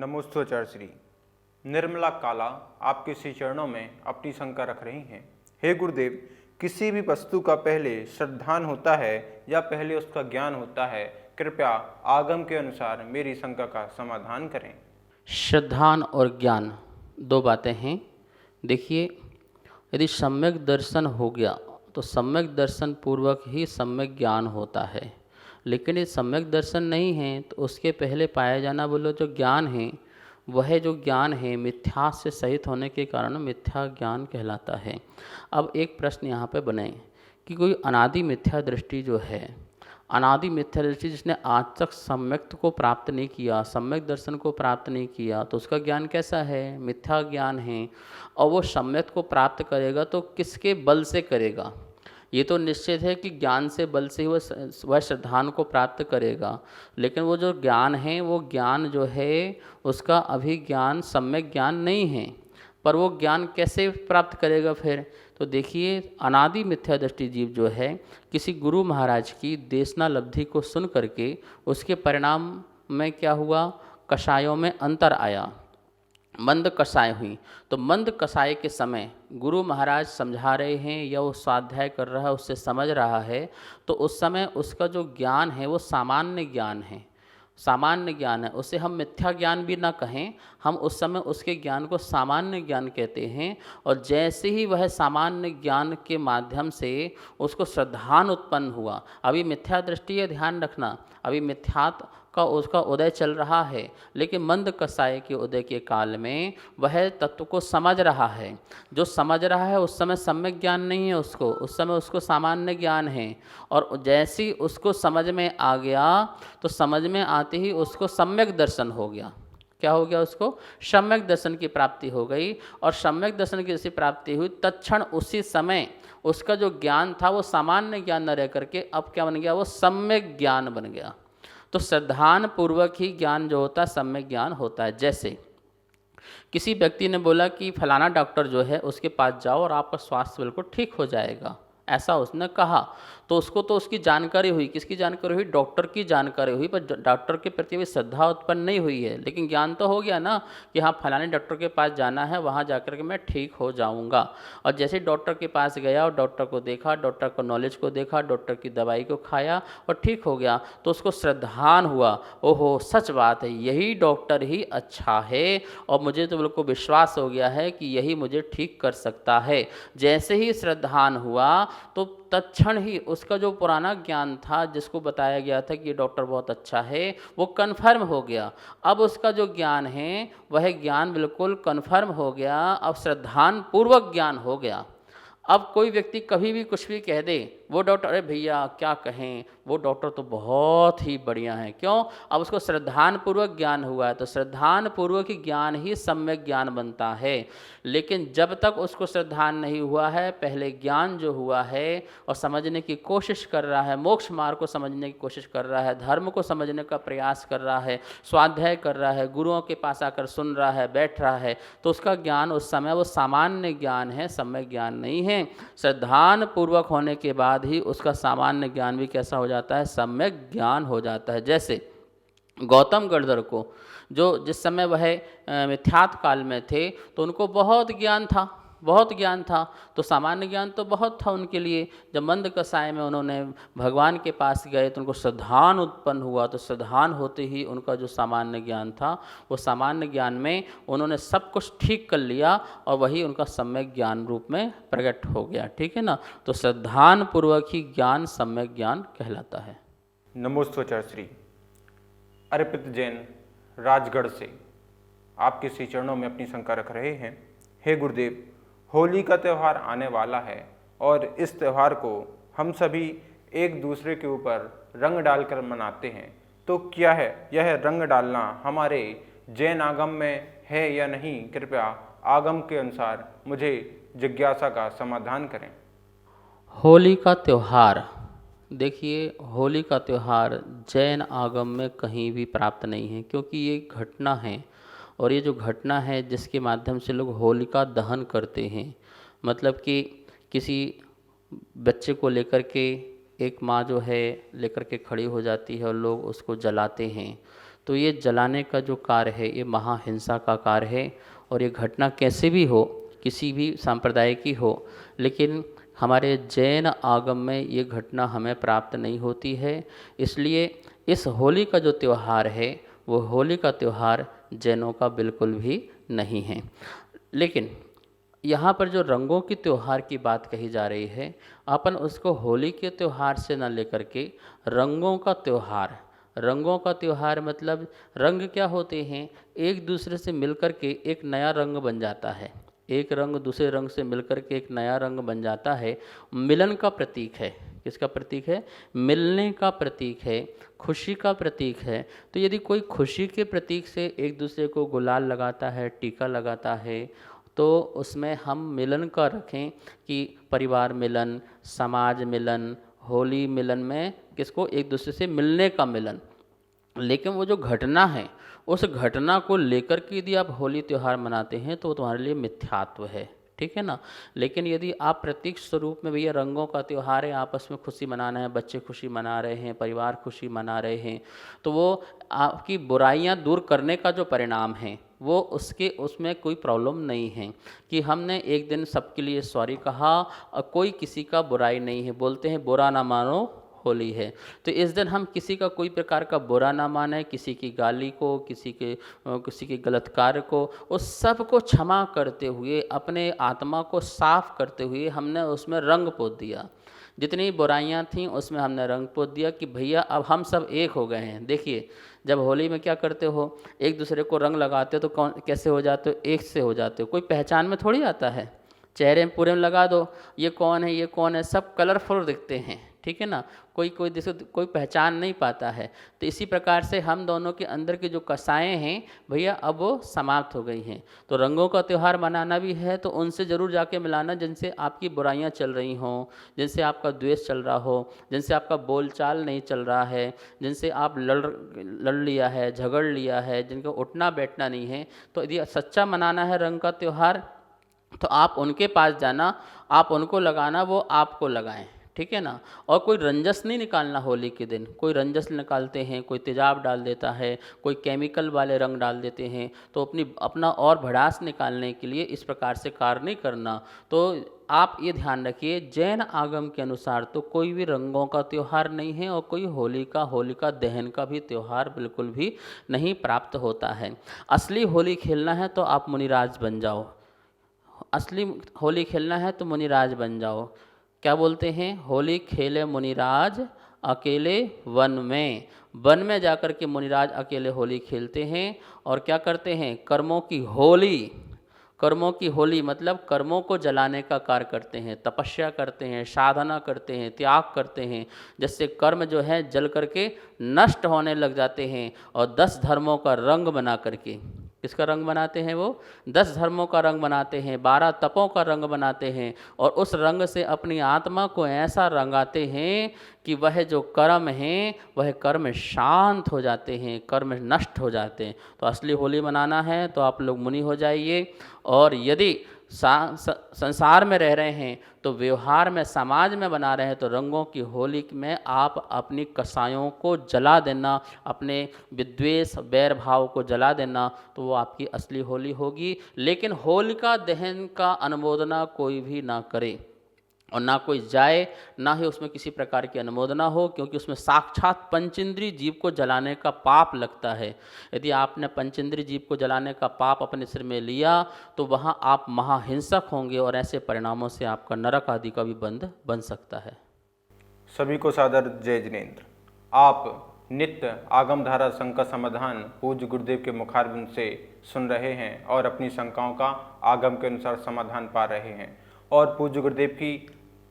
नमोस्तोचार श्री निर्मला काला आपके श्री चरणों में अपनी शंका रख रही हैं। हे गुरुदेव, किसी भी वस्तु का पहले श्रद्धान होता है या पहले उसका ज्ञान होता है? कृपया आगम के अनुसार मेरी शंका का समाधान करें। श्रद्धान और ज्ञान दो बातें हैं। देखिए, यदि सम्यक दर्शन हो गया तो सम्यक दर्शन पूर्वक ही सम्यक ज्ञान होता है, लेकिन ये सम्यक दर्शन नहीं है तो उसके पहले पाया जाना बोलो जो ज्ञान है, वह जो ज्ञान है मिथ्या से सहित होने के कारण मिथ्या ज्ञान कहलाता है। अब एक प्रश्न यहाँ पे बने कि कोई अनादि मिथ्या दृष्टि जो है, अनादि मिथ्या दृष्टि जिसने आज तक सम्यक को प्राप्त नहीं किया, सम्यक दर्शन को प्राप्त नहीं किया, तो उसका ज्ञान कैसा है? मिथ्या ज्ञान है। और वो सम्यक को प्राप्त करेगा तो किसके बल से करेगा? ये तो निश्चित है कि ज्ञान से बल से ही वह श्रद्धान को प्राप्त करेगा, लेकिन वो जो ज्ञान है वो ज्ञान जो है उसका अभी ज्ञान सम्यक ज्ञान नहीं है। पर वो ज्ञान कैसे प्राप्त करेगा फिर? तो देखिए, अनादि मिथ्या दृष्टि जीव जो है किसी गुरु महाराज की देशना लब्धि को सुन करके उसके परिणाम में क्या हुआ? कषायों में अंतर आया, मंद कषाय हुई। तो मंद कषाय के समय गुरु महाराज समझा रहे हैं या वो स्वाध्याय कर रहा है, उससे समझ रहा है, तो उस समय उसका जो ज्ञान है वो सामान्य ज्ञान है, सामान्य ज्ञान है। उसे हम मिथ्या ज्ञान भी ना कहें, हम उस समय उसके ज्ञान को सामान्य ज्ञान कहते हैं। और जैसे ही वह सामान्य ज्ञान के माध्यम से उसको श्रद्धान उत्पन्न हुआ, अभी मिथ्या दृष्टि है, ध्यान रखना, अभी मिथ्यात्व का उसका उदय चल रहा है, लेकिन मंद कषाय के उदय के काल में वह तत्व को समझ रहा है। जो समझ रहा है उस समय सम्यक ज्ञान नहीं है उसको, उस समय उसको सामान्य ज्ञान है। और जैसे ही उसको समझ में आ गया तो समझ में आते ही उसको सम्यक दर्शन हो गया। क्या हो गया? उसको सम्यक दर्शन की प्राप्ति हो गई। और सम्यक दर्शन की जैसी प्राप्ति हुई तत्क्षण उसी समय उसका जो ज्ञान था वो सामान्य ज्ञान न रह करके अब क्या बन गया? वो सम्यक ज्ञान बन गया। तो श्रद्धान पूर्वक ही ज्ञान जो होता है सम्यक ज्ञान होता है। जैसे किसी व्यक्ति ने बोला कि फलाना डॉक्टर जो है उसके पास जाओ और आपका स्वास्थ्य बिल्कुल ठीक हो जाएगा, ऐसा उसने कहा, तो उसको तो उसकी जानकारी हुई। किसकी जानकारी हुई? डॉक्टर की जानकारी हुई, पर डॉक्टर के प्रति भी श्रद्धा उत्पन्न नहीं हुई है, लेकिन ज्ञान तो हो गया ना कि हाँ फलाने डॉक्टर के पास जाना है, वहाँ जाकर के मैं ठीक हो जाऊँगा। और जैसे डॉक्टर के पास गया और डॉक्टर को देखा, डॉक्टर को नॉलेज को देखा, डॉक्टर की दवाई को खाया और ठीक हो गया, तो उसको श्रद्धान हुआ, ओहो सच बात है, यही डॉक्टर ही अच्छा है और मुझे तो बिल्कुल विश्वास हो गया है कि यही मुझे ठीक कर सकता है। जैसे ही श्रद्धान हुआ तो तत्क्षण ही उसका जो पुराना ज्ञान था जिसको बताया गया था कि ये डॉक्टर बहुत अच्छा है, वो कन्फर्म हो गया। अब उसका जो ज्ञान है वह ज्ञान बिल्कुल कन्फर्म हो गया, अब श्रद्धान पूर्वक ज्ञान हो गया। अब कोई व्यक्ति कभी भी कुछ भी कह दे, वो डॉक्टर, अरे भैया क्या कहें, वो डॉक्टर तो बहुत ही बढ़िया है। क्यों? अब उसको श्रद्धान पूर्वक ज्ञान हुआ है, तो श्रद्धान पूर्वक ही ज्ञान ही सम्यक ज्ञान बनता है। लेकिन जब तक उसको श्रद्धान नहीं हुआ है, पहले ज्ञान जो हुआ है और समझने की कोशिश कर रहा है, मोक्ष मार्ग को समझने की कोशिश कर रहा है, धर्म को समझने का प्रयास कर रहा है, स्वाध्याय कर रहा है, गुरुओं के पास आकर सुन रहा है, बैठ रहा है, तो उसका ज्ञान उस समय वो सामान्य ज्ञान है, सम्यक ज्ञान नहीं है। श्रद्धान पूर्वक होने के बाद ही उसका सामान्य ज्ञान भी कैसा हो जाता है? सम्यक ज्ञान हो जाता है। जैसे गौतम गणधर को जो जिस समय वह मिथ्यात्व काल में थे तो उनको बहुत ज्ञान था, बहुत ज्ञान था, तो सामान्य ज्ञान तो बहुत था उनके लिए। जब मंद कषाय में उन्होंने भगवान के पास गए तो उनको श्रद्धान उत्पन्न हुआ, तो श्रद्धान होते ही उनका जो सामान्य ज्ञान था वो सामान्य ज्ञान में उन्होंने सब कुछ ठीक कर लिया और वही उनका सम्यक ज्ञान रूप में प्रकट हो गया। ठीक है ना? तो श्रद्धान पूर्वक ही ज्ञान सम्यक ज्ञान कहलाता है। नमोस्तोचार श्री अर्पित जैन राजगढ़ से आपके श्री चरणों में अपनी शंका रख रहे हैं। हे गुरुदेव, होली का त्यौहार आने वाला है और इस त्यौहार को हम सभी एक दूसरे के ऊपर रंग डालकर मनाते हैं, तो क्या है यह रंग डालना हमारे जैन आगम में है या नहीं? कृपया आगम के अनुसार मुझे जिज्ञासा का समाधान करें। होली का त्यौहार, देखिए होली का त्यौहार जैन आगम में कहीं भी प्राप्त नहीं है, क्योंकि ये घटना है और ये जो घटना है जिसके माध्यम से लोग होलिका दहन करते हैं, मतलब कि किसी बच्चे को लेकर के एक माँ जो है लेकर के खड़ी हो जाती है और लोग उसको जलाते हैं, तो ये जलाने का जो कार्य है ये महाहिंसा का कार्य है। और ये घटना कैसे भी हो, किसी भी संप्रदाय की हो, लेकिन हमारे जैन आगम में ये घटना हमें प्राप्त नहीं होती है। इसलिए इस होली का जो त्यौहार है वो होली का त्यौहार जैनों का बिल्कुल भी नहीं है। लेकिन यहाँ पर जो रंगों की त्यौहार की बात कही जा रही है, अपन उसको होली के त्यौहार से न लेकर के रंगों का त्यौहार, रंगों का त्यौहार मतलब रंग क्या होते हैं, एक दूसरे से मिलकर के एक नया रंग बन जाता है, एक रंग दूसरे रंग से मिलकर के एक नया रंग बन जाता है, मिलन का प्रतीक है। किसका प्रतीक है? मिलने का प्रतीक है, खुशी का प्रतीक है। तो यदि कोई खुशी के प्रतीक से एक दूसरे को गुलाल लगाता है, टीका लगाता है, तो उसमें हम मिलन का रखें कि परिवार मिलन, समाज मिलन, होली मिलन में किसको? एक दूसरे से मिलने का मिलन। लेकिन वो जो घटना है, उस घटना को लेकर के यदि आप होली त्यौहार मनाते हैं तो वो तुम्हारे लिए मिथ्यात्व है, ठीक है ना। लेकिन यदि आप प्रतीक स्वरूप में भैया रंगों का त्यौहार है, आपस में खुशी मनाना है, बच्चे खुशी मना रहे हैं, परिवार खुशी मना रहे हैं, तो वो आपकी बुराइयां दूर करने का जो परिणाम है वो उसमें कोई प्रॉब्लम नहीं है कि हमने एक दिन सबके लिए सॉरी कहा और कोई किसी का बुराई नहीं है। बोलते हैं बुरा ना मानो होली है, तो इस दिन हम किसी का कोई प्रकार का बुरा ना माने, किसी की गाली को, किसी के गलत कार्य को, उस सब को क्षमा करते हुए, अपने आत्मा को साफ करते हुए हमने उसमें रंग पोत दिया। जितनी बुराइयां थीं उसमें हमने रंग पोत दिया कि भैया अब हम सब एक हो गए हैं। देखिए जब होली में क्या करते हो, एक दूसरे को रंग लगाते हो तो कौन कैसे हो जाते हो? एक से हो जाते हो। कोई पहचान में थोड़ी आता है, चेहरे में पूरे में लगा दो ये कौन है, ये कौन है, सब कलरफुल दिखते हैं, ठीक है ना। कोई पहचान नहीं पाता है। तो इसी प्रकार से हम दोनों के अंदर की जो कसाएँ हैं भैया अब वो समाप्त हो गई हैं। तो रंगों का त्यौहार मनाना भी है तो उनसे ज़रूर जाके मिलाना जिनसे आपकी बुराइयां चल रही हों, जिनसे आपका द्वेष चल रहा हो, जिनसे आपका बोलचाल नहीं चल रहा है, जिनसे आप लड़ लिया है, झगड़ लिया है, जिनका उठना बैठना नहीं है। तो यदि सच्चा मनाना है रंग का त्यौहार तो आप उनके पास जाना, आप उनको लगाना, वो आपको लगाएं, ठीक है ना। और कोई रंजस नहीं निकालना होली के दिन। कोई रंजस निकालते हैं, कोई तेजाब डाल देता है, कोई केमिकल वाले रंग डाल देते हैं, तो अपना और भड़ास निकालने के लिए इस प्रकार से कार्य नहीं करना। तो आप ये ध्यान रखिए, जैन आगम के अनुसार तो कोई भी रंगों का त्यौहार नहीं है और कोई होलिका दहन का भी त्यौहार बिल्कुल भी नहीं प्राप्त होता है। असली होली खेलना है तो आप मुनिराज बन जाओ, असली होली खेलना है तो मुनिराज बन जाओ। क्या बोलते हैं? होली खेले मुनिराज अकेले वन में। वन में जाकर के मुनिराज अकेले होली खेलते हैं और क्या करते हैं? कर्मों की होली, कर्मों की होली मतलब कर्मों को जलाने का कार्य करते हैं, तपस्या करते हैं, साधना करते हैं, त्याग करते हैं, जिससे कर्म जो है जल करके नष्ट होने लग जाते हैं। और 10 धर्मों का रंग बना करके, किसका रंग बनाते हैं? वो 10 धर्मों का रंग बनाते हैं, 12 तपों का रंग बनाते हैं और उस रंग से अपनी आत्मा को ऐसा रंगाते हैं कि वह जो कर्म हैं वह कर्म शांत हो जाते हैं, कर्म नष्ट हो जाते हैं। तो असली होली मनाना है तो आप लोग मुनि हो जाइए। और यदि संसार में रह रहे हैं तो व्यवहार में, समाज में बना रहे हैं तो रंगों की होली में आप अपनी कसायों को जला देना, अपने विद्वेष बैर भाव को जला देना, तो वो आपकी असली होली होगी। लेकिन होलिका दहन का अनुमोदना कोई भी ना करे और ना कोई जाए, ना ही उसमें किसी प्रकार की अनुमोदना हो, क्योंकि उसमें साक्षात पंचेंद्रीय जीव को जलाने का पाप लगता है। यदि आपने पंचेंद्रीय जीव को जलाने का पाप अपने सिर में लिया तो वहाँ आप महाहिंसक होंगे और ऐसे परिणामों से आपका नरक आदि का भी बंध बन सकता है। सभी को सादर जय जिनेन्द्र। आप नित्य आगमधारा संकट समाधान पूज्य गुरुदेव के मुखारबिंद से सुन रहे हैं और अपनी शंकाओं का आगम के अनुसार समाधान पा रहे हैं। और पूज्य गुरुदेव की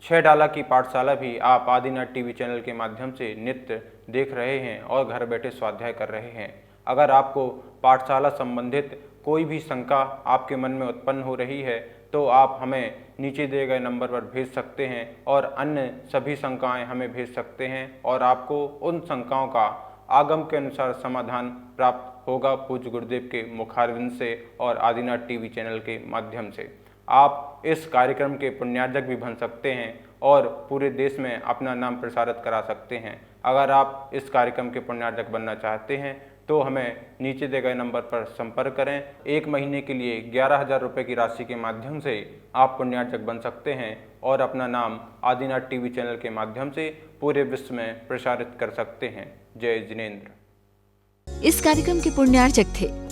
6 डाला की पाठशाला भी आप आदिनाथ टीवी चैनल के माध्यम से नित्य देख रहे हैं और घर बैठे स्वाध्याय कर रहे हैं। अगर आपको पाठशाला संबंधित कोई भी शंका आपके मन में उत्पन्न हो रही है तो आप हमें नीचे दिए गए नंबर पर भेज सकते हैं और अन्य सभी शंकाएं हमें भेज सकते हैं और आपको उन शंकाओं का आगम के अनुसार समाधान प्राप्त होगा पूज्य गुरुदेव के मुखारविंद से और आदिनाथ टीवी चैनल के माध्यम से। आप इस कार्यक्रम के पुण्यार्जक भी बन सकते हैं और पूरे देश में अपना नाम प्रसारित करा सकते हैं। अगर आप इस कार्यक्रम के पुण्यार्जक बनना चाहते हैं तो हमें नीचे दिए गए नंबर पर संपर्क करें। 1 महीने के लिए 11,000 रुपये की राशि के माध्यम से आप पुण्यार्चक बन सकते हैं और अपना नाम आदिनाथ टीवी चैनल के माध्यम से पूरे विश्व में प्रसारित कर सकते हैं। जय जिनेंद्र। इस कार्यक्रम के पुण्यार्चक थे